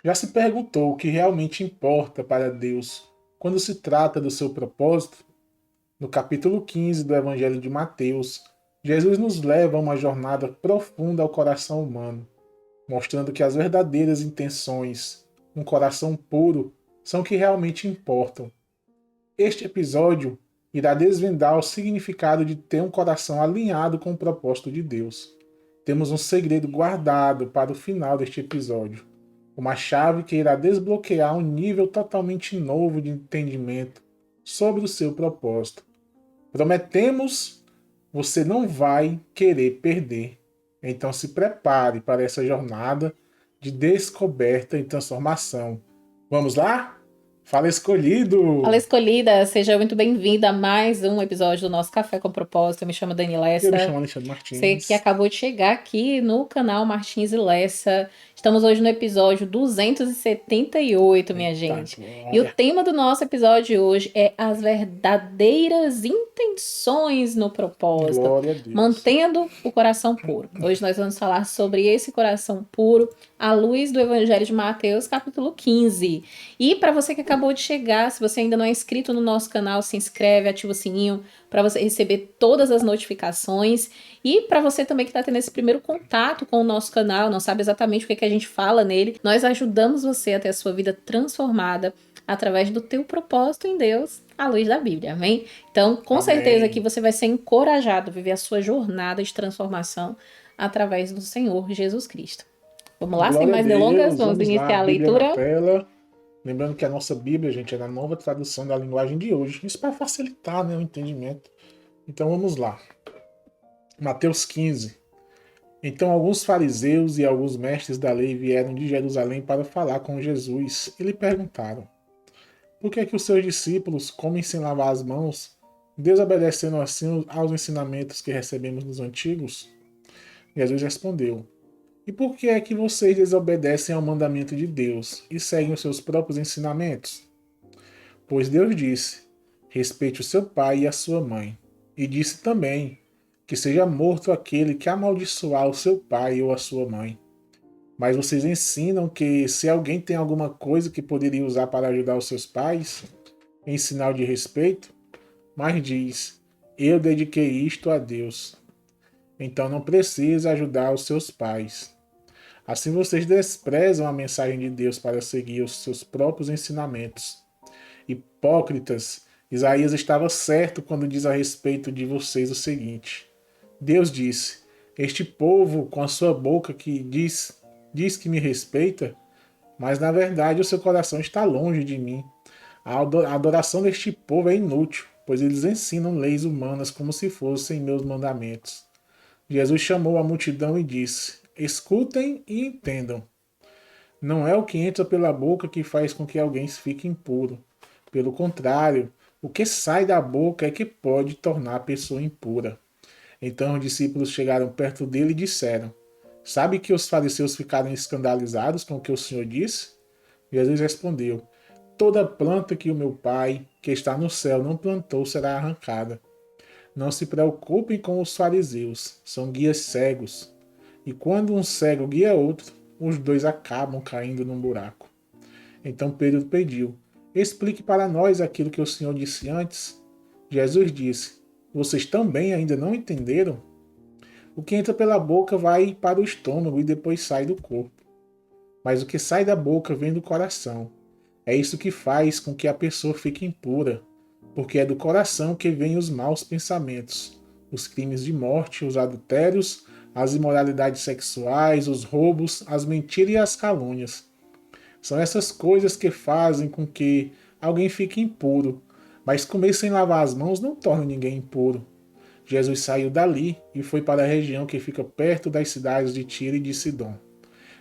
Já se perguntou o que realmente importa para Deus quando se trata do seu propósito? No capítulo 15 do Evangelho de Mateus, Jesus nos leva a uma jornada profunda ao coração humano, mostrando que as verdadeiras intenções, um coração puro, são o que realmente importam. Este episódio irá desvendar o significado de ter um coração alinhado com o propósito de Deus. Temos um segredo guardado para o final deste episódio, uma chave que irá desbloquear um nível totalmente novo de entendimento sobre o seu propósito. Prometemos, você não vai querer perder. Então se prepare para essa jornada de descoberta e transformação. Vamos lá? Fala Fala, escolhido! escolhida, seja muito bem-vinda a mais um episódio do nosso Café com Propósito. Eu me chamo Dani Eu me Lessa. chamo Alexandre Você que Martins. acabou de chegar aqui no canal Martins e Lessa. Estamos hoje no episódio 278, minha Eita gente. E o glória! tema do nosso episódio de hoje é as verdadeiras intenções no propósito, Glória a Deus. mantendo o coração puro. Hoje nós vamos falar sobre esse coração puro à luz do Evangelho de Mateus, capítulo 15. E para você que acabou de chegar, se você ainda não é inscrito no nosso canal, se inscreve, ativa o sininho para você receber todas as notificações. E para você também que está tendo esse primeiro contato com o nosso canal, não sabe exatamente o que, que a gente fala nele, nós ajudamos você a ter a sua vida transformada através do teu propósito em Deus, à luz da Bíblia, amém? Então, com certeza que Amém. você vai ser encorajado a viver a sua jornada de transformação através do Senhor Jesus Cristo. Vamos lá, sem Glória a mais delongas, Deus. vamos Vamos lá, iniciar a Bíblia na leitura. tela. Lembrando que a nossa Bíblia, gente, é na nova tradução da linguagem de hoje. Isso para facilitar, né, o entendimento. Então vamos lá. Mateus 15. Então alguns fariseus e alguns mestres da lei vieram de Jerusalém para falar com Jesus e lhe perguntaram: por que é que os seus discípulos comem sem lavar as mãos, desobedecendo assim aos ensinamentos que recebemos dos antigos? Jesus respondeu: e por que é que vocês desobedecem ao mandamento de Deus e seguem os seus próprios ensinamentos? Pois Deus disse: respeite o seu pai e a sua mãe. E disse também: que seja morto aquele que amaldiçoar o seu pai ou a sua mãe. Mas vocês ensinam que se alguém tem alguma coisa que poderia usar para ajudar os seus pais, em sinal de respeito, mas diz: eu dediquei isto a Deus. Então não precisa ajudar os seus pais. Assim vocês desprezam a mensagem de Deus para seguir os seus próprios ensinamentos. Hipócritas, Isaías estava certo quando diz a respeito de vocês o seguinte: Deus disse: este povo com a sua boca que diz que me respeita, mas na verdade o seu coração está longe de mim. A adoração deste povo é inútil, pois eles ensinam leis humanas como se fossem meus mandamentos. Jesus chamou a multidão e disse: escutem e entendam. Não é o que entra pela boca que faz com que alguém fique impuro. Pelo contrário, o que sai da boca é que pode tornar a pessoa impura. Então os discípulos chegaram perto dele e disseram: sabe que os fariseus ficaram escandalizados com o que o Senhor disse? Jesus respondeu: toda planta que o meu Pai, que está no céu, não plantou será arrancada. Não se preocupem com os fariseus, são guias cegos. E quando um cego guia outro, os dois acabam caindo num buraco. Então Pedro pediu: explique para nós aquilo que o Senhor disse antes. Jesus disse: vocês também ainda não entenderam? O que entra pela boca vai para o estômago e depois sai do corpo. Mas o que sai da boca vem do coração. É isso que faz com que a pessoa fique impura, porque é do coração que vêm os maus pensamentos, os crimes de morte, os adultérios, as imoralidades sexuais, os roubos, as mentiras e as calúnias. São essas coisas que fazem com que alguém fique impuro, mas comer sem lavar as mãos não torna ninguém impuro. Jesus saiu dali e foi para a região que fica perto das cidades de Tiro e de Sidom.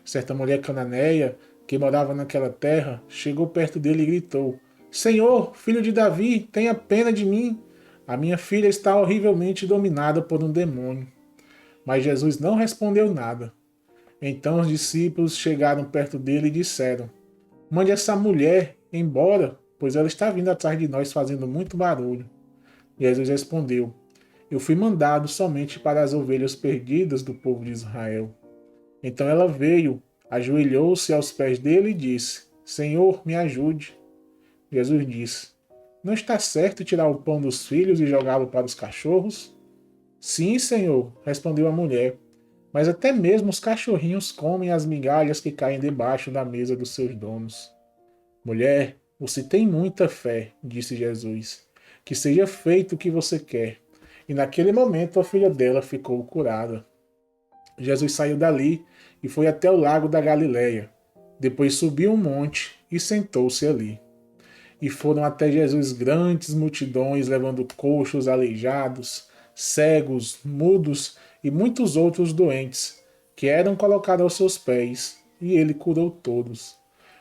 Certa mulher cananeia, que morava naquela terra, chegou perto dele e gritou: Senhor, filho de Davi, tenha pena de mim. A minha filha está horrivelmente dominada por um demônio. Mas Jesus não respondeu nada. Então os discípulos chegaram perto dele e disseram: mande essa mulher embora, pois ela está vindo atrás de nós fazendo muito barulho. Jesus respondeu: eu fui mandado somente para as ovelhas perdidas do povo de Israel. Então ela veio Ajoelhou-se aos pés dele e disse: Senhor, me ajude. Jesus disse: Não está certo tirar o pão dos filhos e jogá-lo para os cachorros? Sim, Senhor, respondeu a mulher. Mas até mesmo os cachorrinhos comem as migalhas que caem debaixo da mesa dos seus donos. Mulher, você tem muita fé, disse Jesus. Que seja feito o que você quer. E naquele momento a filha dela ficou curada. Jesus saiu dali e foi até o lago da Galileia. Depois subiu um monte e sentou-se ali. E foram até Jesus grandes multidões, levando coxos, aleijados, cegos, mudos e muitos outros doentes, que eram colocados aos seus pés, e ele curou todos.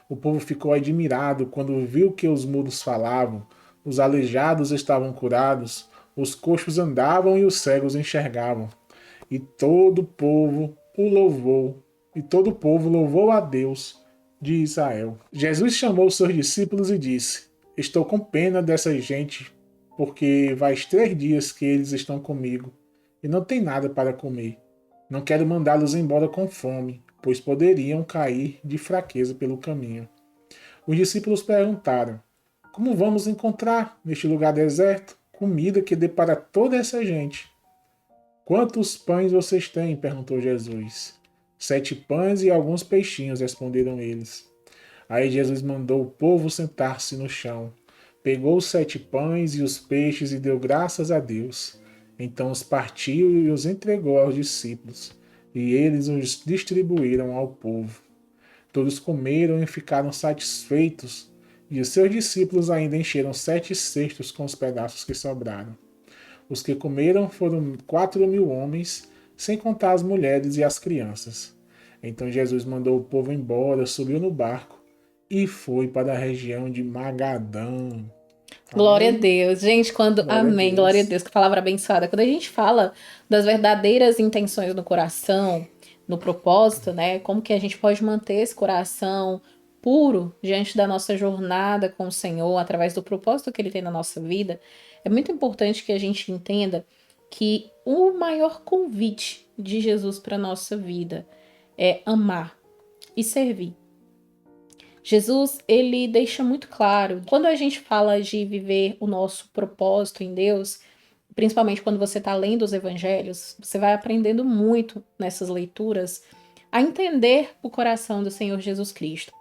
O povo ficou admirado quando viu que os mudos falavam, os aleijados estavam curados, os coxos andavam e os cegos enxergavam. E todo o povo o louvou, e todo o povo louvou a Deus de Israel. Jesus chamou os seus discípulos e disse: Estou com pena dessa gente, porque faz 3 dias que eles estão comigo e não tem nada para comer. Não quero mandá-los embora com fome, pois poderiam cair de fraqueza pelo caminho. Os discípulos perguntaram: Como vamos encontrar, neste lugar deserto, comida que dê para toda essa gente? Quantos pães vocês têm? Perguntou Jesus. 7 pães e alguns peixinhos, responderam eles. Aí Jesus mandou o povo sentar-se no chão. Pegou os 7 pães e os peixes e deu graças a Deus. Então os partiu e os entregou aos discípulos, e eles os distribuíram ao povo. Todos comeram e ficaram satisfeitos, e os seus discípulos ainda encheram 7 cestos com os pedaços que sobraram. Os que comeram foram 4.000 homens, sem contar as mulheres e as crianças. Então Jesus mandou o povo embora, subiu no barco e foi para a região de Magadã. Glória a Amém? Deus. Gente, quando. Glória a Amém, glória a Deus. Deus, que palavra abençoada. Quando a gente fala das verdadeiras intenções no coração, no propósito, né? Como que a gente pode manter esse coração puro diante da nossa jornada com o Senhor, através do propósito que Ele tem na nossa vida, é muito importante que a gente entenda que o maior convite de Jesus para a nossa vida é amar e servir. Jesus, ele deixa muito claro, quando a gente fala de viver o nosso propósito em Deus, principalmente quando você está lendo os evangelhos, você vai aprendendo muito nessas leituras a entender o coração do Senhor Jesus Cristo.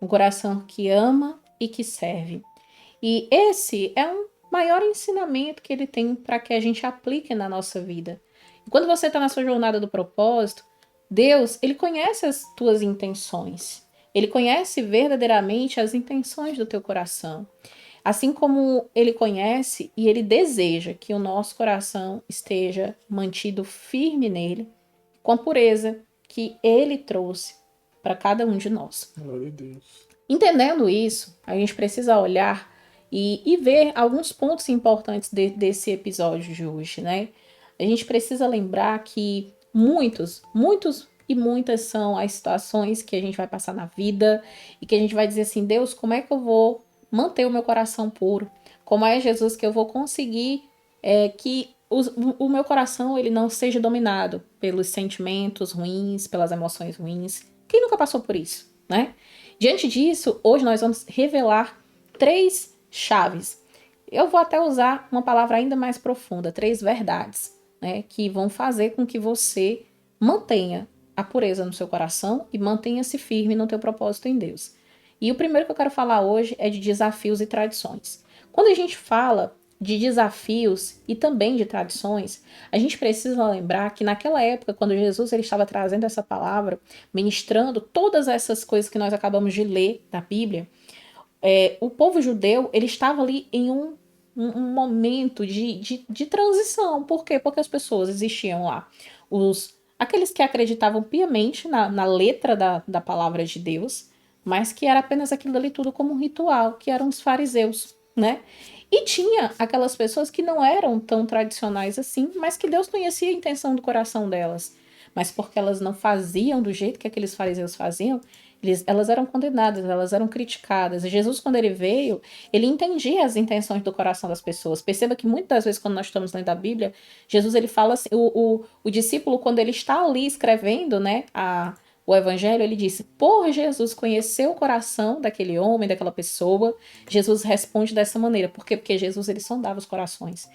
Um coração que ama e que serve. E esse é um maior ensinamento que ele tem para que a gente aplique na nossa vida. E quando você está na sua jornada do propósito, Deus, ele conhece as tuas intenções. Ele conhece verdadeiramente as intenções do teu coração. Assim como ele conhece e ele deseja que o nosso coração esteja mantido firme nele, com a pureza que ele trouxe para cada um de nós. Glória a Deus. Entendendo isso, a gente precisa olhar e ver alguns pontos importantes desse episódio de hoje, né? A gente precisa lembrar que muitos e muitas são as situações que a gente vai passar na vida e que a gente vai dizer assim, Deus, como é que eu vou manter o meu coração puro? Como é, Jesus, que eu vou conseguir que o meu coração ele não seja dominado pelos sentimentos ruins, pelas emoções ruins? Quem nunca passou por isso, né? Diante disso, hoje nós vamos revelar 3 chaves. Eu vou até usar uma palavra ainda mais profunda, 3 verdades, né, que vão fazer com que você mantenha a pureza no seu coração e mantenha-se firme no teu propósito em Deus. E o primeiro que eu quero falar hoje é de desafios e tradições. Quando a gente fala de desafios e também de tradições, a gente precisa lembrar que naquela época, quando Jesus ele estava trazendo essa palavra, ministrando todas essas coisas que nós acabamos de ler da Bíblia, o povo judeu ele estava ali em um momento de transição. Por quê? Porque as pessoas existiam lá. Aqueles que acreditavam piamente na letra da palavra de Deus, mas que era apenas aquilo ali tudo como um ritual, que eram os fariseus, né? E tinha aquelas pessoas que não eram tão tradicionais assim, mas que Deus conhecia a intenção do coração delas. Mas porque elas não faziam do jeito que aqueles fariseus faziam, elas eram condenadas, elas eram criticadas. E Jesus, quando ele veio, ele entendia as intenções do coração das pessoas. Perceba que muitas das vezes, quando nós estamos lendo a Bíblia, Jesus ele fala assim, o discípulo, quando ele está ali escrevendo, né, o evangelho, ele disse, por Jesus conhecer o coração daquele homem, daquela pessoa, Jesus responde dessa maneira. Por quê? Porque Jesus, ele sondava os corações.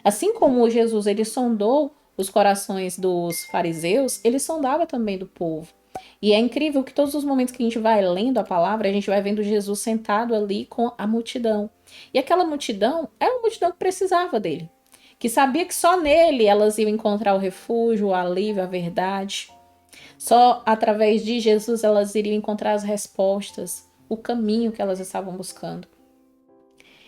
Assim como Jesus, ele sondou os corações dos fariseus, ele sondava também do povo. E é incrível que todos os momentos que a gente vai lendo a palavra, a gente vai vendo Jesus sentado ali com a multidão. E aquela multidão era uma multidão que precisava dele, que sabia que só nele elas iam encontrar o refúgio, o alívio, a verdade. Só através de Jesus elas iriam encontrar as respostas, o caminho que elas estavam buscando.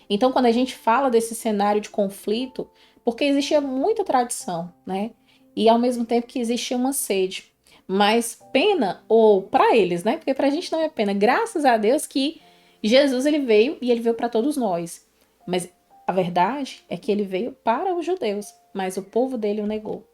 Então, quando a gente fala desse cenário de conflito, porque existia muita tradição, né? E ao mesmo tempo que existia uma sede. Mas pena, ou para eles, né? Porque para a gente não é pena. Graças a Deus que Jesus ele veio e ele veio para todos nós. Mas a verdade é que ele veio para os judeus, mas o povo dele o negou.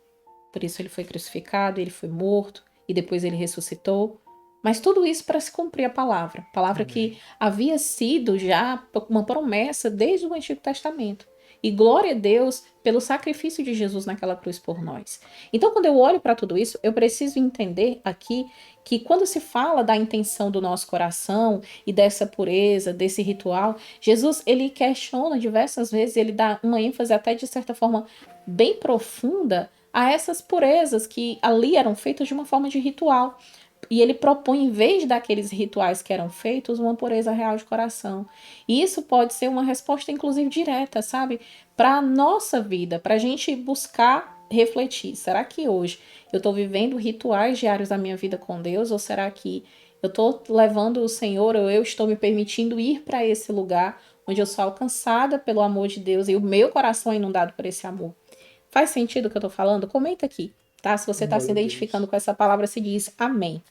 Por isso ele foi crucificado, ele foi morto e depois ele ressuscitou. Mas tudo isso para se cumprir a palavra que havia sido já uma promessa desde o Antigo Testamento. E glória a Deus pelo sacrifício de Jesus naquela cruz por nós. Então, quando eu olho para tudo isso, eu preciso entender aqui que quando se fala da intenção do nosso coração e dessa pureza, desse ritual, Jesus, ele questiona diversas vezes, ele dá uma ênfase até de certa forma bem profunda a essas purezas que ali eram feitas de uma forma de ritual. E ele propõe, em vez daqueles rituais que eram feitos, uma pureza real de coração. E isso pode ser uma resposta, inclusive, direta, sabe? Para a nossa vida, para a gente buscar refletir. Será que hoje eu estou vivendo rituais diários da minha vida com Deus? Ou será que eu estou levando o Senhor, ou eu estou me permitindo ir para esse lugar onde eu sou alcançada pelo amor de Deus e o meu coração é inundado por esse amor? Faz sentido o que eu tô falando? Comenta aqui, tá? Se você tá se identificando com essa palavra, se diz amém.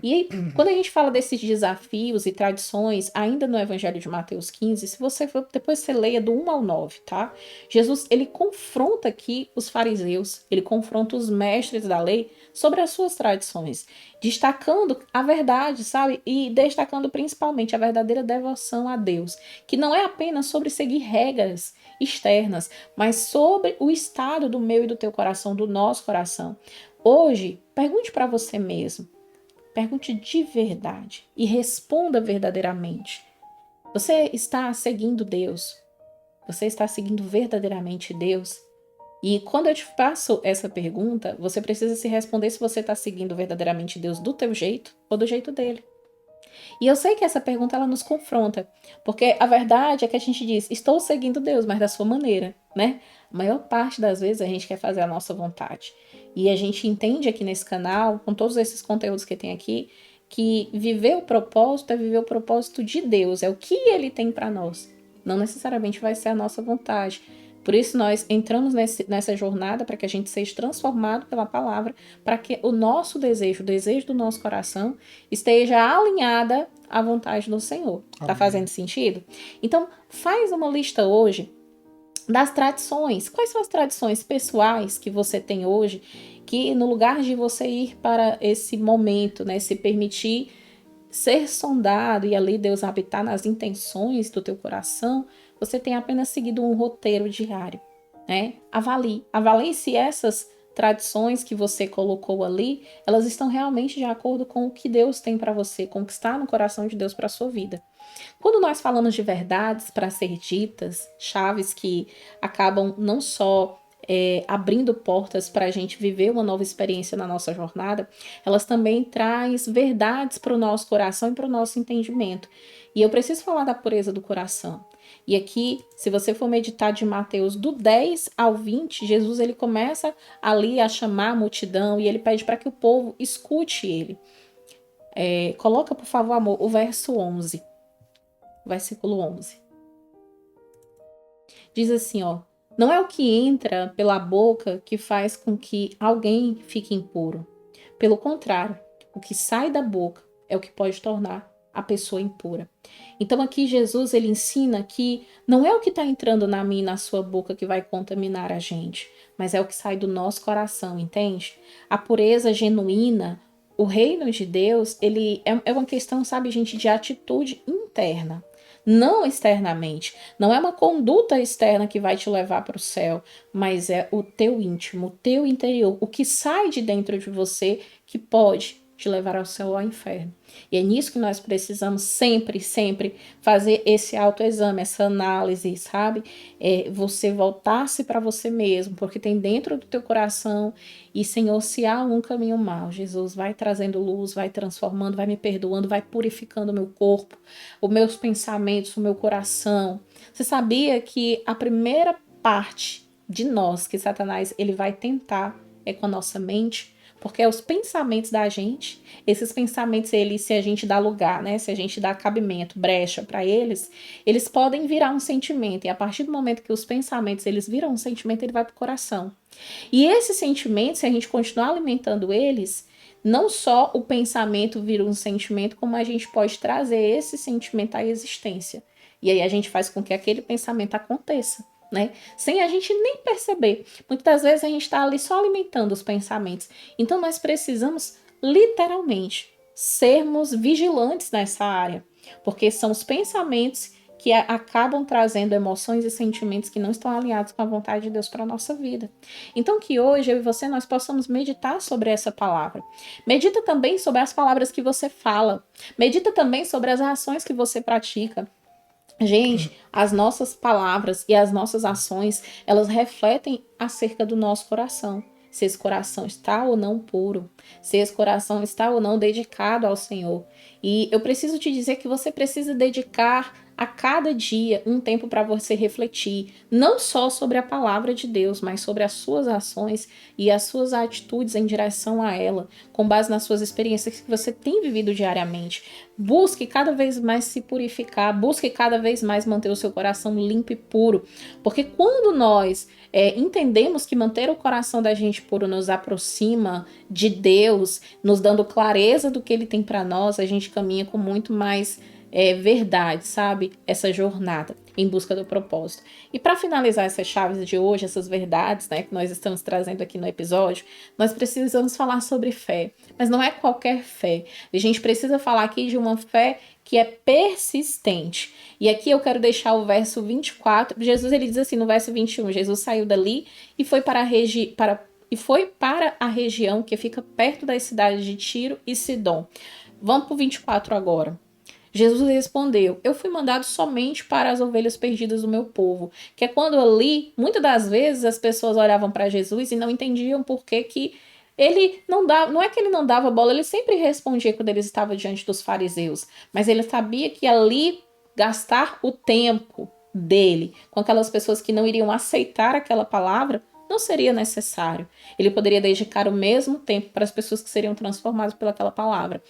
E quando a gente fala desses desafios e tradições, ainda no Evangelho de Mateus 15, se você for, depois você leia do 1 ao 9, tá? Jesus, ele confronta aqui os fariseus, ele confronta os mestres da lei sobre as suas tradições, destacando a verdade, sabe? E destacando principalmente a verdadeira devoção a Deus, que não é apenas sobre seguir regras externas, mas sobre o estado do meu e do teu coração, do nosso coração. Hoje, pergunte para você mesmo, pergunte de verdade e responda verdadeiramente. Você está seguindo Deus? Você está seguindo verdadeiramente Deus? E quando eu te faço essa pergunta, você precisa se responder se você está seguindo verdadeiramente Deus do teu jeito ou do jeito dele. E eu sei que essa pergunta ela nos confronta, porque a verdade é que a gente diz, estou seguindo Deus, mas da sua maneira, né? A maior parte das vezes a gente quer fazer a nossa vontade. E a gente entende aqui nesse canal, com todos esses conteúdos que tem aqui, que viver o propósito é viver o propósito de Deus, é o que ele tem para nós. Não necessariamente vai ser a nossa vontade. Por isso nós entramos nessa jornada para que a gente seja transformado pela palavra, para que o nosso desejo, o desejo do nosso coração, esteja alinhada à vontade do Senhor. Tá fazendo sentido? Então, faz uma lista hoje das tradições. Quais são as tradições pessoais que você tem hoje que no lugar de você ir para esse momento, né, se permitir ser sondado e ali Deus habitar nas intenções do teu coração, você tem apenas seguido um roteiro diário, né? Avalie se essas tradições que você colocou ali, elas estão realmente de acordo com o que Deus tem para você, com o que está no coração de Deus para a sua vida. Quando nós falamos de verdades para ser ditas, chaves que acabam não só abrindo portas para a gente viver uma nova experiência na nossa jornada, elas também trazem verdades para o nosso coração e para o nosso entendimento. E eu preciso falar da pureza do coração. E aqui, se você for meditar de Mateus do 10 ao 20, Jesus ele começa ali a chamar a multidão e ele pede para que o povo escute ele. Coloca, por favor, amor, o verso 11. Versículo 11. Diz assim, ó. Não é o que entra pela boca que faz com que alguém fique impuro. Pelo contrário, o que sai da boca é o que pode tornar a pessoa impura. Então aqui Jesus ele ensina que não é o que está entrando na minha e na sua boca que vai contaminar a gente, mas é o que sai do nosso coração, entende? A pureza genuína, o reino de Deus, ele é uma questão, sabe, gente, de atitude interna. Não externamente. Não é uma conduta externa que vai te levar para o céu, mas é o teu íntimo, o teu interior, o que sai de dentro de você que pode te levar ao céu ou ao inferno. E é nisso que nós precisamos sempre, sempre fazer esse autoexame, essa análise, sabe? Você voltar-se para você mesmo, porque tem dentro do teu coração, e Senhor, se há um caminho mau, Jesus vai trazendo luz, vai transformando, vai me perdoando, vai purificando o meu corpo, os meus pensamentos, o meu coração. Você sabia que a primeira parte de nós que Satanás ele vai tentar é com a nossa mente? Porque é os pensamentos da gente, esses pensamentos, eles, se a gente dá lugar, né? Se a gente dá cabimento, brecha para eles, eles podem virar um sentimento. E a partir do momento que os pensamentos eles viram um sentimento, ele vai para o coração. E esse sentimento, se a gente continuar alimentando eles, não só o pensamento vira um sentimento, como a gente pode trazer esse sentimento à existência. E aí a gente faz com que aquele pensamento aconteça, né? Sem a gente nem perceber. Muitas vezes a gente está ali só alimentando os pensamentos. Então nós precisamos literalmente sermos vigilantes nessa área, porque são os pensamentos que acabam trazendo emoções e sentimentos que não estão alinhados com a vontade de Deus para a nossa vida. Então que hoje eu e você nós possamos meditar sobre essa palavra. Medita também sobre as palavras que você fala. Medita também sobre as ações que você pratica. Gente, as nossas palavras e as nossas ações, elas refletem acerca do nosso coração. Se esse coração está ou não puro, se esse coração está ou não dedicado ao Senhor. E eu preciso te dizer que você precisa dedicar a cada dia um tempo para você refletir, não só sobre a palavra de Deus, mas sobre as suas ações e as suas atitudes em direção a ela, com base nas suas experiências que você tem vivido diariamente. Busque cada vez mais se purificar, busque cada vez mais manter o seu coração limpo e puro, porque quando nós entendemos que manter o coração da gente puro nos aproxima de Deus, nos dando clareza do que Ele tem para nós, a gente caminha com muito mais verdade, sabe? Essa jornada em busca do propósito. E para finalizar essas chaves de hoje, essas verdades, né, que nós estamos trazendo aqui no episódio, nós precisamos falar sobre fé, mas não é qualquer fé. A gente precisa falar aqui de uma fé que é persistente. E aqui eu quero deixar o verso 24. Jesus ele diz assim no verso 21, Jesus saiu dali e foi para a região que fica perto das cidades de Tiro e Sidom. Vamos para o 24 agora. Jesus respondeu, eu fui mandado somente para as ovelhas perdidas do meu povo. Que é quando ali, muitas das vezes, as pessoas olhavam para Jesus e não entendiam por que ele não dava, não é que ele não dava bola, ele sempre respondia quando ele estava diante dos fariseus. Mas ele sabia que ali gastar o tempo dele com aquelas pessoas que não iriam aceitar aquela palavra, não seria necessário. Ele poderia dedicar o mesmo tempo para as pessoas que seriam transformadas pelaquela palavra.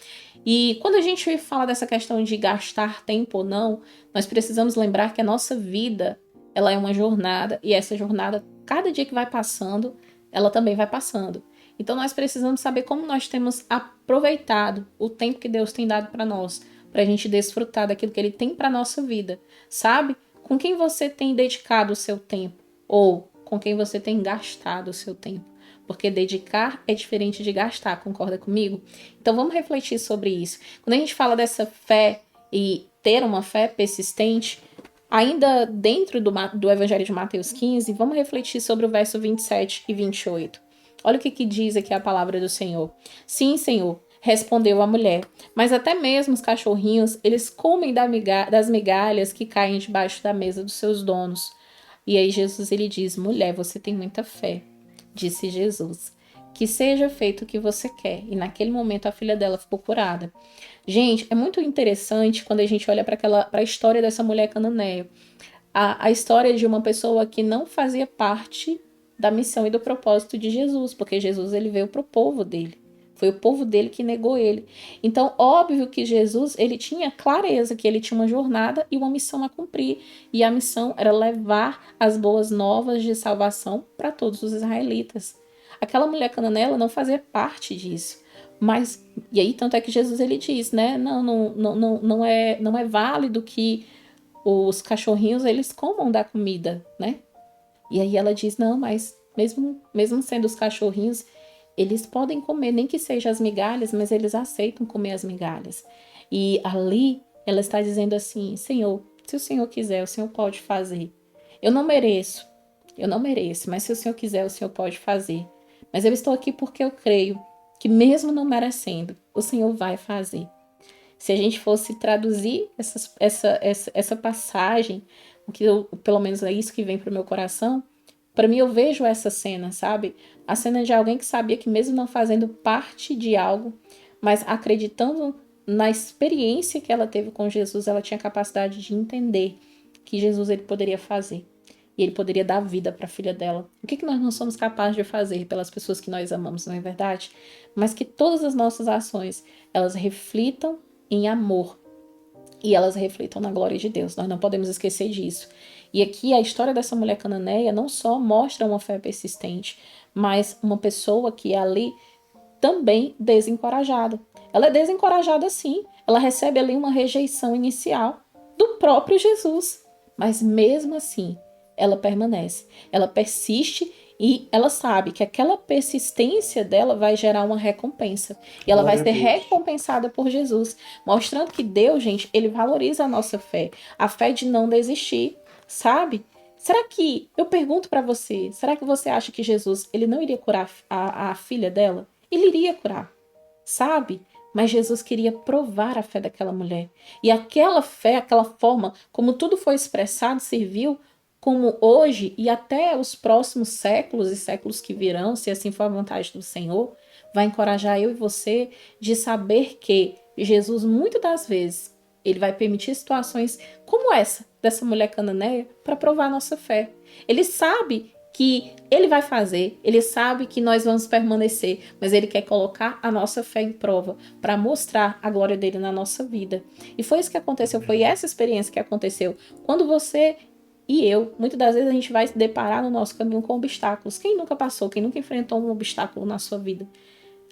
E quando a gente fala dessa questão de gastar tempo ou não, nós precisamos lembrar que a nossa vida, ela é uma jornada, e essa jornada, cada dia que vai passando, ela também vai passando. Então nós precisamos saber como nós temos aproveitado o tempo que Deus tem dado para nós, para a gente desfrutar daquilo que Ele tem para a nossa vida, sabe? Com quem você tem dedicado o seu tempo? Ou com quem você tem gastado o seu tempo? Porque dedicar é diferente de gastar, concorda comigo? Então vamos refletir sobre isso. Quando a gente fala dessa fé e ter uma fé persistente, ainda dentro do Evangelho de Mateus 15, vamos refletir sobre o verso 27 e 28. Olha o que diz aqui a palavra do Senhor. Sim, Senhor, respondeu a mulher, mas até mesmo os cachorrinhos, eles comem das migalhas que caem debaixo da mesa dos seus donos. E aí Jesus ele diz, mulher, você tem muita fé. Disse Jesus, que seja feito o que você quer. E naquele momento a filha dela ficou curada. Gente, é muito interessante quando a gente olha para a história dessa mulher cananeia. A história de uma pessoa que não fazia parte da missão e do propósito de Jesus, porque Jesus ele veio para o povo dele. Foi o povo dele que negou ele. Então, óbvio que Jesus, ele tinha clareza que ele tinha uma jornada e uma missão a cumprir. E a missão era levar as boas novas de salvação para todos os israelitas. Aquela mulher cananeia não fazia parte disso. Mas, e aí, tanto é que Jesus, ele diz, né? Não é válido que os cachorrinhos, eles comam da comida, né? E aí ela diz, não, mas mesmo sendo os cachorrinhos, eles podem comer, nem que seja as migalhas, mas eles aceitam comer as migalhas. E ali ela está dizendo assim, Senhor, se o Senhor quiser, o Senhor pode fazer. Eu não mereço, mas se o Senhor quiser, o Senhor pode fazer. Mas eu estou aqui porque eu creio. que mesmo não merecendo, o Senhor vai fazer. Se a gente fosse traduzir essa passagem, pelo menos é isso que vem para o meu coração, para mim eu vejo essa cena, sabe? A cena de alguém que sabia que mesmo não fazendo parte de algo, mas acreditando na experiência que ela teve com Jesus, ela tinha capacidade de entender que Jesus ele poderia fazer. E ele poderia dar vida para a filha dela. O que nós não somos capazes de fazer pelas pessoas que nós amamos, não é verdade? Mas que todas as nossas ações, elas reflitam em amor e elas reflitam na glória de Deus. Nós não podemos esquecer disso. E aqui a história dessa mulher cananeia não só mostra uma fé persistente, mas uma pessoa que é ali também desencorajada. Ela é desencorajada sim. Ela recebe ali uma rejeição inicial do próprio Jesus. Mas mesmo assim, ela permanece. Ela persiste e ela sabe que aquela persistência dela vai gerar uma recompensa. E ela vai ser recompensada por Jesus. Mostrando que Deus, gente, ele valoriza a nossa fé. A fé de não desistir, sabe? Será que, eu pergunto para você, será que você acha que Jesus, ele não iria curar a filha dela? Ele iria curar, sabe? Mas Jesus queria provar a fé daquela mulher. E aquela fé, aquela forma, como tudo foi expressado, serviu como hoje e até os próximos séculos e séculos que virão, se assim for a vontade do Senhor, vai encorajar eu e você de saber que Jesus, muitas das vezes, ele vai permitir situações como essa, dessa mulher cananeia, para provar a nossa fé. Ele sabe que ele vai fazer, ele sabe que nós vamos permanecer, mas ele quer colocar a nossa fé em prova para mostrar a glória dele na nossa vida. E foi isso que aconteceu, foi essa experiência que aconteceu. Quando você e eu, muitas das vezes a gente vai se deparar no nosso caminho com obstáculos. Quem nunca passou, quem nunca enfrentou um obstáculo na sua vida?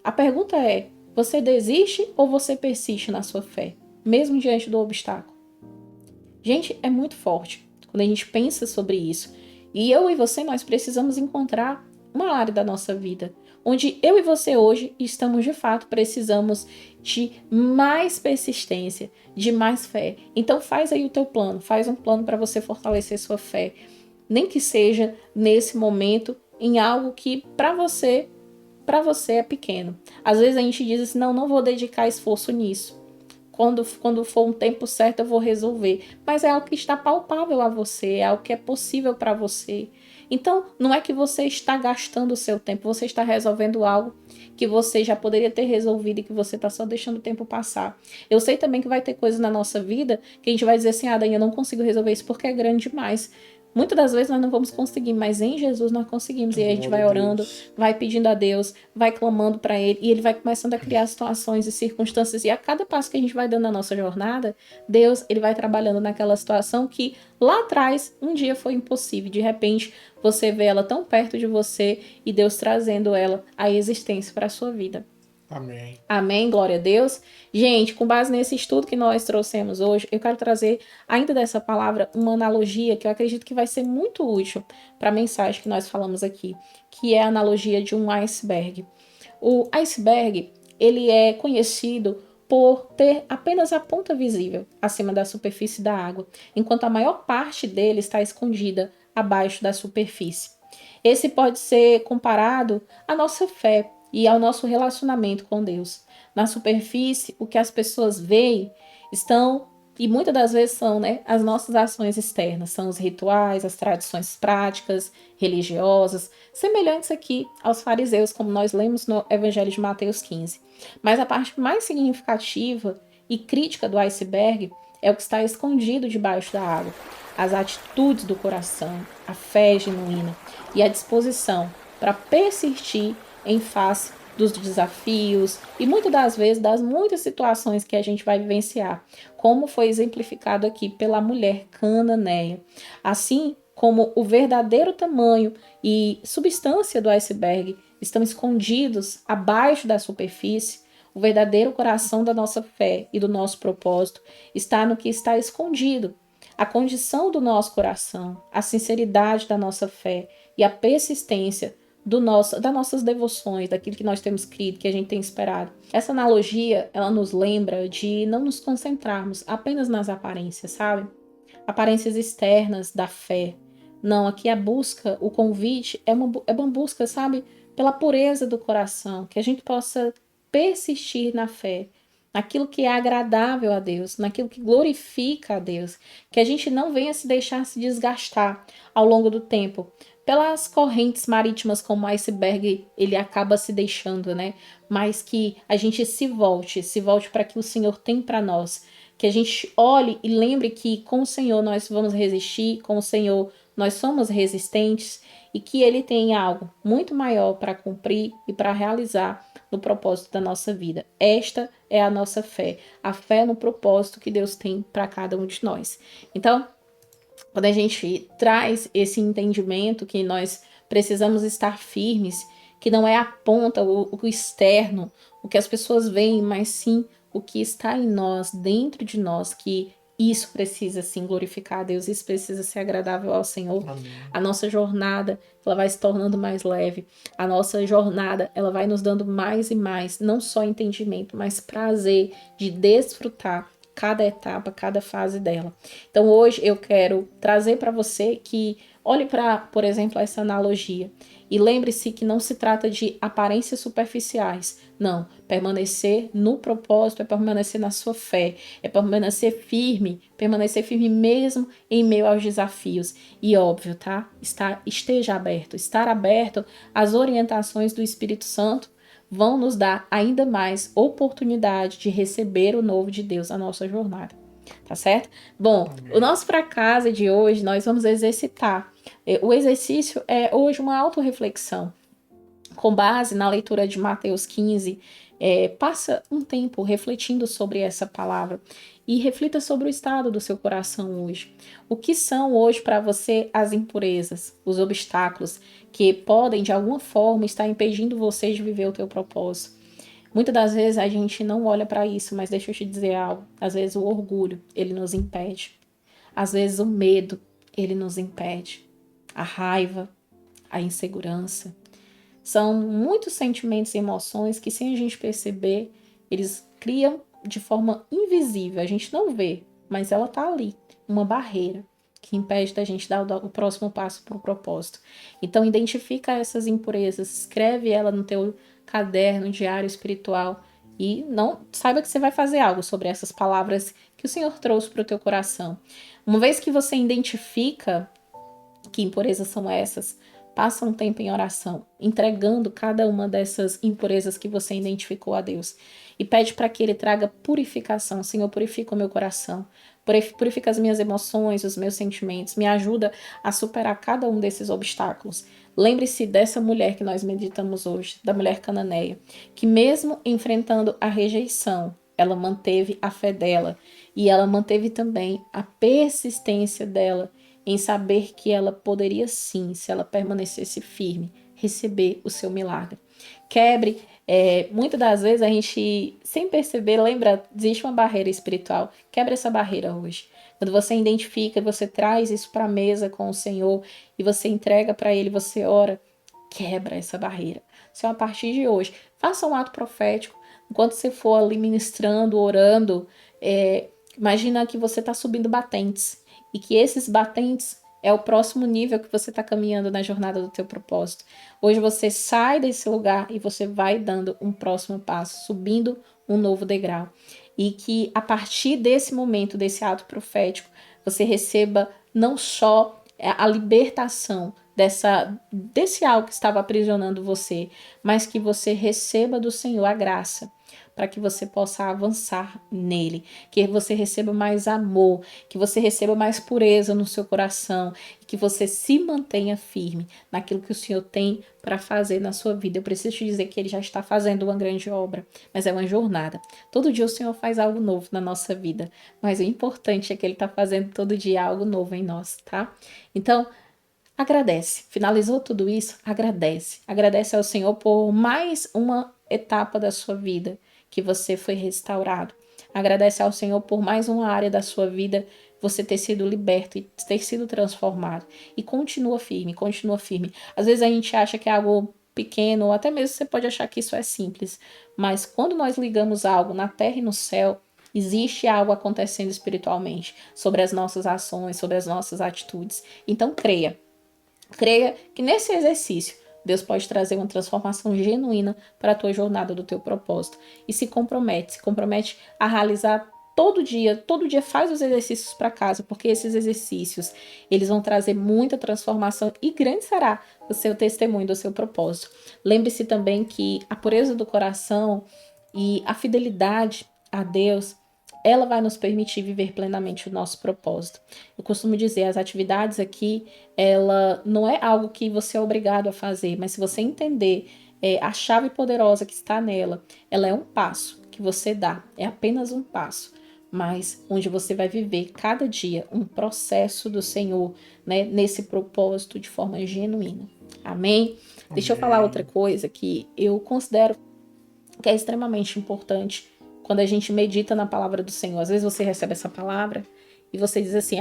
A pergunta é, você desiste ou você persiste na sua fé, mesmo diante do obstáculo? Gente, é muito forte quando a gente pensa sobre isso. E eu e você, nós precisamos encontrar uma área da nossa vida onde eu e você hoje estamos de fato precisamos de mais persistência, de mais fé. Então faz aí o teu plano, faz um plano para você fortalecer sua fé, nem que seja nesse momento em algo que para você é pequeno. Às vezes a gente diz assim, não vou dedicar esforço nisso. Quando for um tempo certo eu vou resolver. Mas é algo que está palpável a você, é algo que é possível para você. Então, não é que você está gastando o seu tempo, você está resolvendo algo que você já poderia ter resolvido e que você está só deixando o tempo passar. Eu sei também que vai ter coisas na nossa vida que a gente vai dizer assim, Dani, eu não consigo resolver isso porque é grande demais. Muitas das vezes nós não vamos conseguir, mas em Jesus nós conseguimos. E aí a gente vai orando, vai pedindo a Deus, vai clamando para Ele, e Ele vai começando a criar situações e circunstâncias. E a cada passo que a gente vai dando na nossa jornada, Deus ele vai trabalhando naquela situação que lá atrás um dia foi impossível. De repente você vê ela tão perto de você e Deus trazendo ela à existência para a sua vida. Amém. Amém, glória a Deus. Gente, com base nesse estudo que nós trouxemos hoje, eu quero trazer ainda dessa palavra uma analogia que eu acredito que vai ser muito útil para a mensagem que nós falamos aqui, que é a analogia de um iceberg. O iceberg, ele é conhecido por ter apenas a ponta visível acima da superfície da água, enquanto a maior parte dele está escondida abaixo da superfície. Esse pode ser comparado à nossa fé e ao nosso relacionamento com Deus. Na superfície, o que as pessoas veem estão, e muitas das vezes são, as nossas ações externas, são os rituais, as tradições práticas, religiosas, semelhantes aqui aos fariseus, como nós lemos no Evangelho de Mateus 15. Mas a parte mais significativa e crítica do iceberg é o que está escondido debaixo da água. As atitudes do coração, a fé genuína e a disposição para persistir em face dos desafios e muitas das vezes das muitas situações que a gente vai vivenciar, como foi exemplificado aqui pela mulher cananeia. Assim como o verdadeiro tamanho e substância do iceberg estão escondidos abaixo da superfície, o verdadeiro coração da nossa fé e do nosso propósito está no que está escondido. A condição do nosso coração, a sinceridade da nossa fé e a persistência das nossas devoções, daquilo que nós temos crido, que a gente tem esperado. Essa analogia, ela nos lembra de não nos concentrarmos apenas nas aparências, sabe? Aparências externas da fé. Não, aqui a busca, o convite é uma busca, sabe? pela pureza do coração, que a gente possa persistir na fé, naquilo que é agradável a Deus, naquilo que glorifica a Deus, que a gente não venha se deixar se desgastar ao longo do tempo pelas correntes marítimas como o iceberg ele acaba se deixando, né? Mas que a gente se volte para o que o Senhor tem para nós, que a gente olhe e lembre que com o Senhor nós vamos resistir, com o Senhor nós somos resistentes e que Ele tem algo muito maior para cumprir e para realizar no propósito da nossa vida. Esta é a nossa fé, a fé no propósito que Deus tem para cada um de nós. Então, quando a gente traz esse entendimento que nós precisamos estar firmes, que não é a ponta, o externo, o que as pessoas veem, mas sim o que está em nós, dentro de nós, que isso precisa sim glorificar a Deus, isso precisa ser agradável ao Senhor. Amém. A nossa jornada, ela vai se tornando mais leve. A nossa jornada, ela vai nos dando mais e mais, não só entendimento, mas prazer de desfrutar cada etapa, cada fase dela. Então hoje eu quero trazer para você que olhe para, por exemplo, essa analogia e lembre-se que não se trata de aparências superficiais. Não, permanecer no propósito é permanecer na sua fé, é permanecer firme mesmo em meio aos desafios. E óbvio, tá? Esteja aberto, estar aberto às orientações do Espírito Santo vão nos dar ainda mais oportunidade de receber o novo de Deus na nossa jornada. Tá certo? Bom, o nosso para casa de hoje nós vamos exercitar. O exercício é hoje uma autorreflexão. Com base na leitura de Mateus 15, passa um tempo refletindo sobre essa palavra e reflita sobre o estado do seu coração hoje. O que são hoje para você as impurezas, os obstáculos que podem de alguma forma estar impedindo você de viver o teu propósito? Muitas das vezes a gente não olha para isso, mas deixa eu te dizer algo. Às vezes o orgulho, ele nos impede. Às vezes o medo, ele nos impede. A raiva, a insegurança. São muitos sentimentos e emoções que, sem a gente perceber, eles criam de forma invisível. A gente não vê, mas ela tá ali, uma barreira que impede da gente dar o próximo passo para o propósito. Então, identifica essas impurezas, escreve ela no teu caderno, diário espiritual e não saiba que você vai fazer algo sobre essas palavras que o Senhor trouxe para o teu coração. Uma vez que você identifica que impurezas são essas, passa um tempo em oração, entregando cada uma dessas impurezas que você identificou a Deus. E pede para que Ele traga purificação. Senhor, purifica o meu coração. Purifica as minhas emoções, os meus sentimentos. Me ajuda a superar cada um desses obstáculos. Lembre-se dessa mulher que nós meditamos hoje, da mulher cananeia, que mesmo enfrentando a rejeição, ela manteve a fé dela. E ela manteve também a persistência dela em saber que ela poderia sim, se ela permanecesse firme, receber o seu milagre. Quebre, muitas das vezes a gente, sem perceber, lembra, existe uma barreira espiritual, quebra essa barreira hoje. Quando você identifica, você traz isso para a mesa com o Senhor e você entrega para Ele, você ora, quebra essa barreira. Então, a partir de hoje, faça um ato profético, enquanto você for ali ministrando, orando, imagina que você está subindo batentes, e que esses batentes é o próximo nível que você está caminhando na jornada do teu propósito. Hoje você sai desse lugar e você vai dando um próximo passo, subindo um novo degrau. E que a partir desse momento, desse ato profético, você receba não só a libertação desse algo que estava aprisionando você, mas que você receba do Senhor a graça para que você possa avançar nele, que você receba mais amor, que você receba mais pureza no seu coração, e que você se mantenha firme naquilo que o Senhor tem para fazer na sua vida. Eu preciso te dizer que Ele já está fazendo uma grande obra, mas é uma jornada. Todo dia o Senhor faz algo novo na nossa vida, mas o importante é que Ele está fazendo todo dia algo novo em nós, tá? Então, agradece. Finalizou tudo isso? Agradece. Agradece ao Senhor por mais uma etapa da sua vida que você foi restaurado. Agradece ao Senhor por mais uma área da sua vida você ter sido liberto e ter sido transformado. E continua firme, continua firme. Às vezes a gente acha que é algo pequeno, ou até mesmo você pode achar que isso é simples. Mas quando nós ligamos algo na terra e no céu, existe algo acontecendo espiritualmente sobre as nossas ações, sobre as nossas atitudes. Então creia. Creia que nesse exercício Deus pode trazer uma transformação genuína para a tua jornada do teu propósito. E se compromete a realizar todo dia faz os exercícios para casa, porque esses exercícios, eles vão trazer muita transformação e grande será o seu testemunho do seu propósito. Lembre-se também que a pureza do coração e a fidelidade a Deus, ela vai nos permitir viver plenamente o nosso propósito. Eu costumo dizer, as atividades aqui, ela não é algo que você é obrigado a fazer, mas se você entender a chave poderosa que está nela, ela é um passo que você dá, é apenas um passo, mas onde você vai viver cada dia um processo do Senhor, né, nesse propósito de forma genuína. Amém? Deixa eu falar outra coisa que eu considero que é extremamente importante quando a gente medita na palavra do Senhor. Às vezes você recebe essa palavra e você diz assim,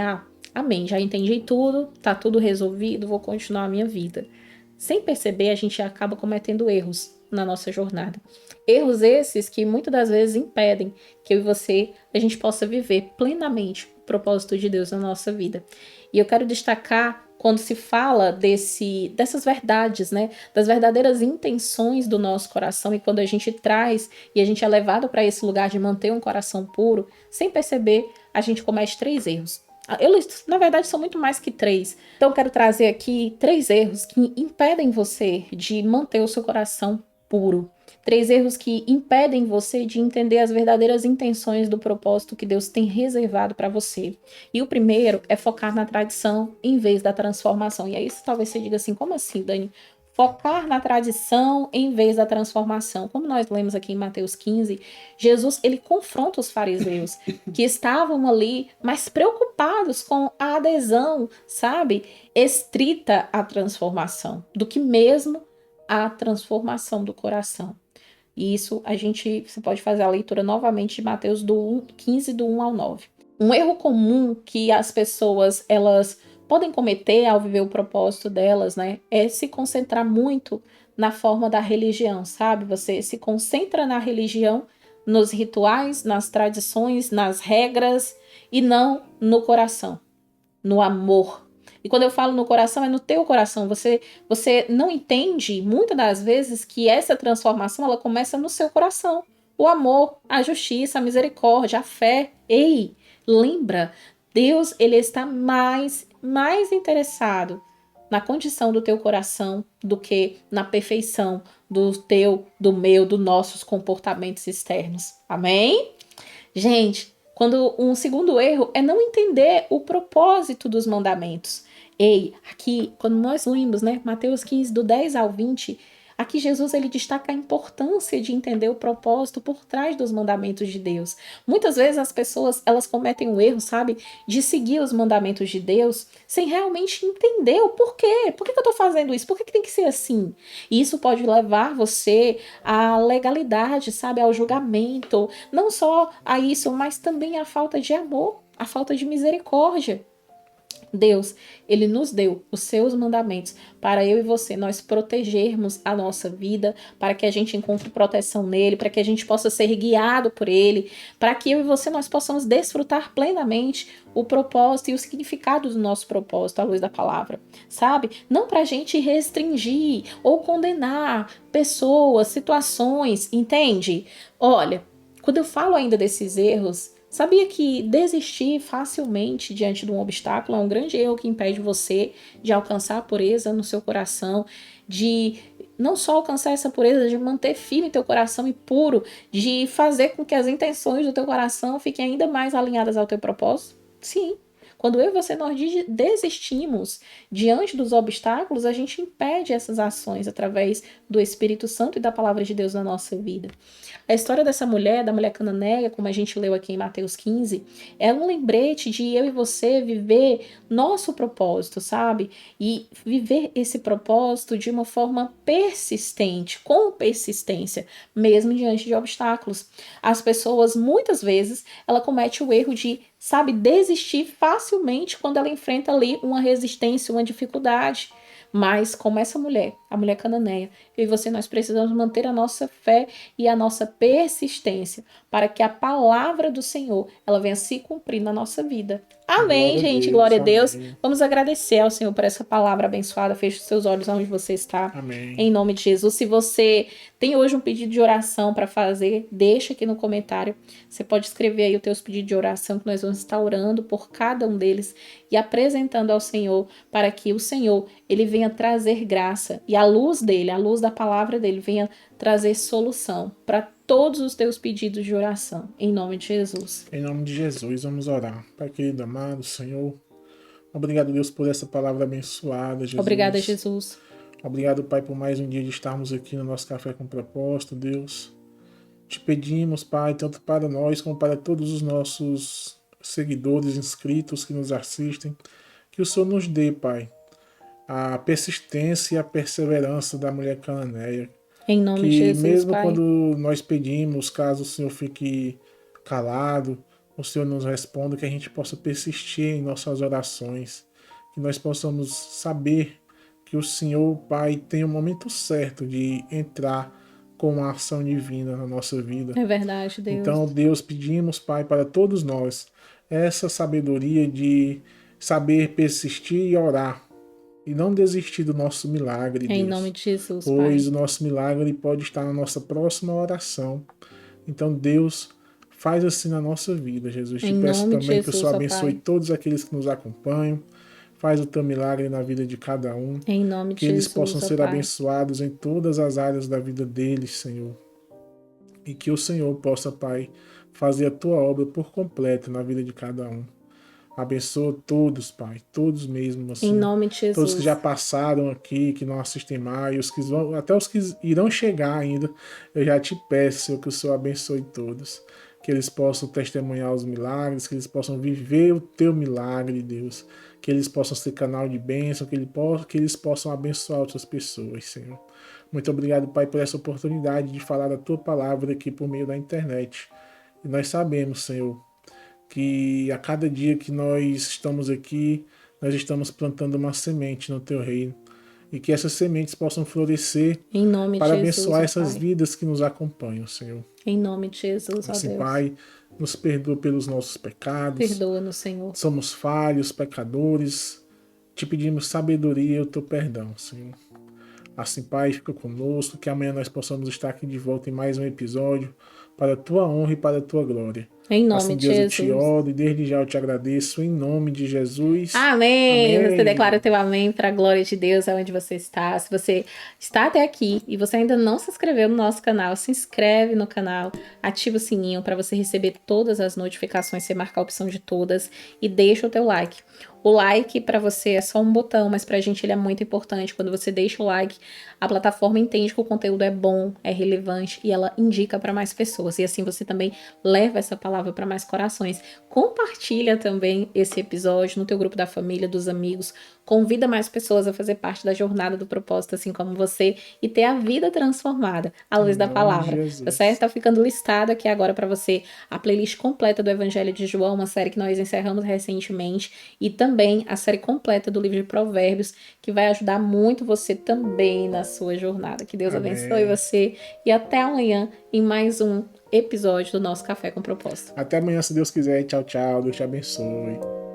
amém, já entendi tudo, tá tudo resolvido, vou continuar a minha vida. Sem perceber, a gente acaba cometendo erros na nossa jornada. Erros esses que muitas das vezes impedem que eu e você, a gente possa viver plenamente o propósito de Deus na nossa vida. E eu quero destacar quando se fala dessas verdades, né, das verdadeiras intenções do nosso coração, e quando a gente traz e a gente é levado para esse lugar de manter um coração puro, sem perceber, a gente comete 3 erros. Na verdade, são muito mais que 3. Então, eu quero trazer aqui 3 erros que impedem você de manter o seu coração puro. 3 erros que impedem você de entender as verdadeiras intenções do propósito que Deus tem reservado para você. E o primeiro é focar na tradição em vez da transformação. E aí talvez você diga assim, como assim, Dani? Focar na tradição em vez da transformação. Como nós lemos aqui em Mateus 15, Jesus, ele confronta os fariseus que estavam ali, mas preocupados com a adesão, sabe, estrita à transformação, do que mesmo a transformação do coração. E isso você pode fazer a leitura novamente de Mateus 15, do 1 ao 9. Um erro comum que as pessoas elas podem cometer ao viver o propósito delas, né, é se concentrar muito na forma da religião, sabe? Você se concentra na religião, nos rituais, nas tradições, nas regras e não no coração, no amor. E quando eu falo no coração, é no teu coração. Você não entende, muitas das vezes, que essa transformação, ela começa no seu coração. O amor, a justiça, a misericórdia, a fé. Ei, lembra, Deus, ele está mais interessado na condição do teu coração do que na perfeição do meu, dos nossos comportamentos externos. Amém? Gente, quando um segundo erro é não entender o propósito dos mandamentos. Ei, aqui, quando nós lemos, né, Mateus 15, do 10 ao 20, aqui Jesus ele destaca a importância de entender o propósito por trás dos mandamentos de Deus. Muitas vezes as pessoas, elas cometem o erro, sabe, de seguir os mandamentos de Deus sem realmente entender o porquê. Por que eu estou fazendo isso? Por que tem que ser assim? E isso pode levar você à legalidade, sabe, ao julgamento. Não só a isso, mas também à falta de amor, à falta de misericórdia. Deus, ele nos deu os seus mandamentos para eu e você, nós protegermos a nossa vida, para que a gente encontre proteção nele, para que a gente possa ser guiado por ele, para que eu e você nós possamos desfrutar plenamente o propósito e o significado do nosso propósito à luz da palavra, sabe? Não para a gente restringir ou condenar pessoas, situações, entende? Olha, quando eu falo ainda desses erros, sabia que desistir facilmente diante de um obstáculo é um grande erro que impede você de alcançar a pureza no seu coração, de não só alcançar essa pureza, de manter firme teu coração e puro, de fazer com que as intenções do teu coração fiquem ainda mais alinhadas ao teu propósito? Sim. Quando eu e você nós desistimos diante dos obstáculos, a gente impede essas ações através do Espírito Santo e da palavra de Deus na nossa vida. A história dessa mulher, da mulher cananeia, como a gente leu aqui em Mateus 15, é um lembrete de eu e você viver nosso propósito, sabe? E viver esse propósito de uma forma persistente, com persistência, mesmo diante de obstáculos. As pessoas, muitas vezes, ela comete o erro de, sabe, desistir facilmente quando ela enfrenta ali uma resistência, uma dificuldade. Mas, como essa mulher, a mulher cananeia. Eu e você, nós precisamos manter a nossa fé e a nossa persistência para que a palavra do Senhor ela venha se cumprir na nossa vida. Amém, Glória a gente. Deus, Glória a Deus. amém. Vamos agradecer ao Senhor por essa palavra abençoada. Feche os seus olhos onde você está. Amém. Em nome de Jesus. Se você tem hoje um pedido de oração para fazer, deixa aqui no comentário. Você pode escrever aí os teus pedidos de oração que nós vamos estar orando por cada um deles e apresentando ao Senhor para que o Senhor ele venha trazer graça e a luz dele, a luz da palavra dele venha trazer solução para todos os teus pedidos de oração. Em nome de Jesus. Em nome de Jesus, vamos orar. Pai querido, amado, Senhor, obrigado, Deus, por essa palavra abençoada, Jesus. Obrigada, Jesus. Obrigado, Pai, por mais um dia de estarmos aqui no nosso Café com Propósito, Deus. Te pedimos, Pai, tanto para nós como para todos os nossos seguidores, inscritos que nos assistem, que o Senhor nos dê, Pai, a persistência e a perseverança da mulher cananeia. Em nome de Que Jesus, mesmo Pai. quando nós pedimos, caso o Senhor fique calado, o Senhor nos responda, que a gente possa persistir em nossas orações, que nós possamos saber que o Senhor, Pai, tem o momento certo de entrar com a ação divina na nossa vida. É verdade, Deus. Então, Deus, pedimos, Pai, para todos nós, essa sabedoria de saber persistir e orar, e não desistir do nosso milagre, Deus. Em nome de Jesus, Pois Pai. o nosso milagre pode estar na nossa próxima oração. Então, Deus, faz assim na nossa vida, Jesus. Te Em peço nome de também que o Jesus, Senhor ó abençoe Pai. todos aqueles que nos acompanham. Faz o teu milagre na vida de cada um. Em nome Que de eles Jesus, possam ó ser Pai. abençoados em todas as áreas da vida deles, Senhor. E que o Senhor possa, Pai, fazer a tua obra por completo na vida de cada um. Abençoa todos, Pai, todos mesmo, assim. Em nome de Jesus. Todos que já passaram aqui, que não assistem mais, os que vão, até os que irão chegar ainda, eu já te peço, Senhor, que o Senhor abençoe todos. Que eles possam testemunhar os milagres, que eles possam viver o teu milagre, Deus. Que eles possam ser canal de bênção, que eles possam abençoar outras pessoas, Senhor. Muito obrigado, Pai, por essa oportunidade de falar da tua palavra aqui por meio da internet. E nós sabemos, Senhor, que a cada dia que nós estamos aqui, nós estamos plantando uma semente no teu reino. E que essas sementes possam florescer Em nome para de Jesus, abençoar ó essas Pai. vidas que nos acompanham, Senhor. Em nome de Jesus, ó Assim, Deus. Pai, nos perdoa pelos nossos pecados. Perdoa-nos, Senhor. Somos falhos, pecadores. Te pedimos sabedoria e o teu perdão, Senhor. Assim, Pai, fica conosco, que amanhã nós possamos estar aqui de volta em mais um episódio, para a tua honra e para a tua glória. Em nome Assim, de Deus, eu Jesus. te oro e desde já eu te agradeço, em nome de Jesus. Amém. Amém. Você declara teu amém para a glória de Deus aonde você está. Se você está até aqui e você ainda não se inscreveu no nosso canal, se inscreve no canal, ativa o sininho para você receber todas as notificações, você marcar a opção de todas e deixa o teu like. O like para você é só um botão, mas pra gente ele é muito importante. Quando você deixa o like, a plataforma entende que o conteúdo é bom, é relevante e ela indica para mais pessoas. E assim você também leva essa palavra para mais corações. Compartilha também esse episódio no teu grupo da família, dos amigos. Convida mais pessoas a fazer parte da jornada do propósito, assim como você, e ter a vida transformada à luz da Em nome de palavra. Jesus. Tá certo? Tá ficando listado aqui agora para você a playlist completa do Evangelho de João, uma série que nós encerramos recentemente, e também a série completa do livro de Provérbios, que vai ajudar muito você também na sua jornada. Que Deus Amém. abençoe você e até amanhã em mais um episódio do nosso Café com Propósito. Até amanhã, se Deus quiser. Tchau, tchau. Deus te abençoe.